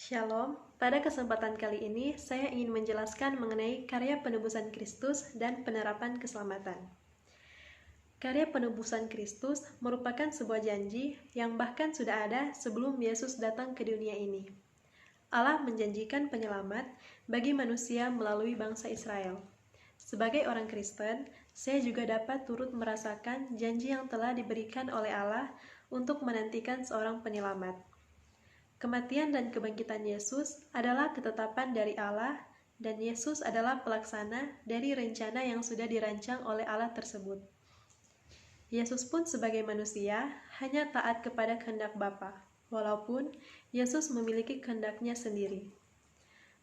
Shalom, pada kesempatan kali ini saya ingin menjelaskan mengenai karya penebusan Kristus dan penerapan keselamatan. Karya penebusan Kristus merupakan sebuah janji yang bahkan sudah ada sebelum Yesus datang ke dunia ini. Allah menjanjikan penyelamat bagi manusia melalui bangsa Israel. Sebagai orang Kristen, saya juga dapat turut merasakan janji yang telah diberikan oleh Allah untuk menantikan seorang penyelamat. Kematian dan kebangkitan Yesus adalah ketetapan dari Allah, dan Yesus adalah pelaksana dari rencana yang sudah dirancang oleh Allah tersebut. Yesus pun sebagai manusia hanya taat kepada kehendak Bapa, walaupun Yesus memiliki kehendaknya sendiri.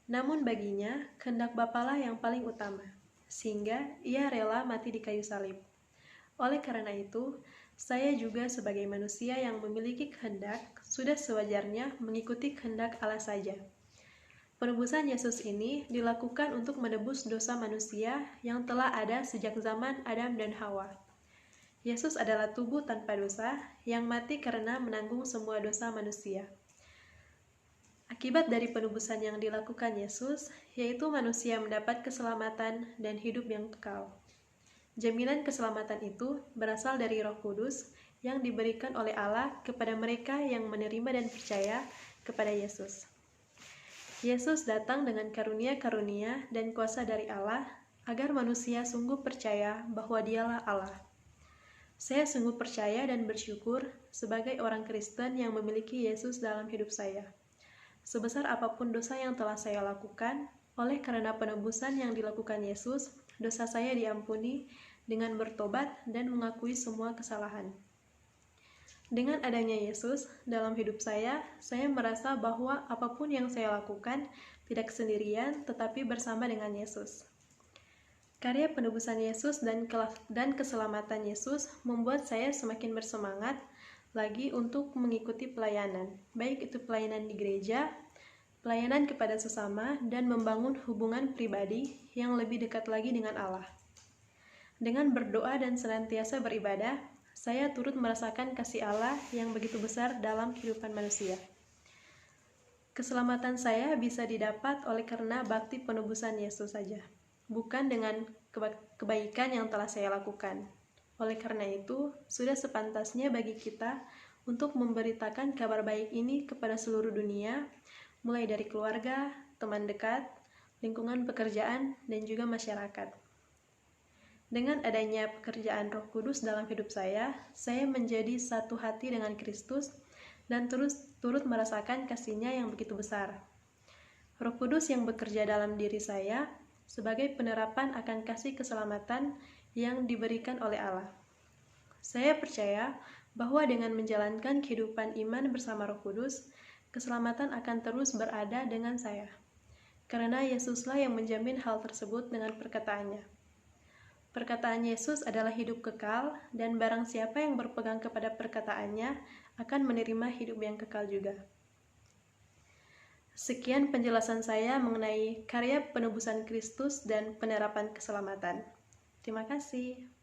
Namun baginya, kehendak Bapalah yang paling utama, sehingga ia rela mati di kayu salib. Oleh karena itu, saya juga sebagai manusia yang memiliki kehendak, sudah sewajarnya mengikuti kehendak Allah saja. Penebusan Yesus ini dilakukan untuk menebus dosa manusia yang telah ada sejak zaman Adam dan Hawa. Yesus adalah tubuh tanpa dosa yang mati karena menanggung semua dosa manusia. Akibat dari penebusan yang dilakukan Yesus, yaitu manusia mendapat keselamatan dan hidup yang kekal. Jaminan keselamatan itu berasal dari Roh Kudus yang diberikan oleh Allah kepada mereka yang menerima dan percaya kepada Yesus. Yesus datang dengan karunia-karunia dan kuasa dari Allah agar manusia sungguh percaya bahwa Dialah Allah. Saya sungguh percaya dan bersyukur sebagai orang Kristen yang memiliki Yesus dalam hidup saya. Sebesar apapun dosa yang telah saya lakukan, oleh karena penebusan yang dilakukan Yesus, dosa saya diampuni dengan bertobat dan mengakui semua kesalahan. Dengan adanya Yesus dalam hidup saya merasa bahwa apapun yang saya lakukan tidak sendirian, tetapi bersama dengan Yesus. Karya penebusan Yesus dan keselamatan Yesus membuat saya semakin bersemangat lagi untuk mengikuti pelayanan, baik itu pelayanan di gereja, pelayanan kepada sesama, dan membangun hubungan pribadi yang lebih dekat lagi dengan Allah. Dengan berdoa dan senantiasa beribadah, saya turut merasakan kasih Allah yang begitu besar dalam kehidupan manusia. Keselamatan saya bisa didapat oleh karena bakti penebusan Yesus saja, bukan dengan kebaikan yang telah saya lakukan. Oleh karena itu, sudah sepantasnya bagi kita untuk memberitakan kabar baik ini kepada seluruh dunia, mulai dari keluarga, teman dekat, lingkungan pekerjaan, dan juga masyarakat. Dengan adanya pekerjaan Roh Kudus dalam hidup saya menjadi satu hati dengan Kristus dan turut merasakan kasih-Nya yang begitu besar. Roh Kudus yang bekerja dalam diri saya sebagai penerapan akan kasih keselamatan yang diberikan oleh Allah. Saya percaya bahwa dengan menjalankan kehidupan iman bersama Roh Kudus, keselamatan akan terus berada dengan saya. Karena Yesuslah yang menjamin hal tersebut dengan perkataannya. Perkataan Yesus adalah hidup kekal, dan barang siapa yang berpegang kepada perkataannya akan menerima hidup yang kekal juga. Sekian penjelasan saya mengenai karya penebusan Kristus dan penerapan keselamatan. Terima kasih.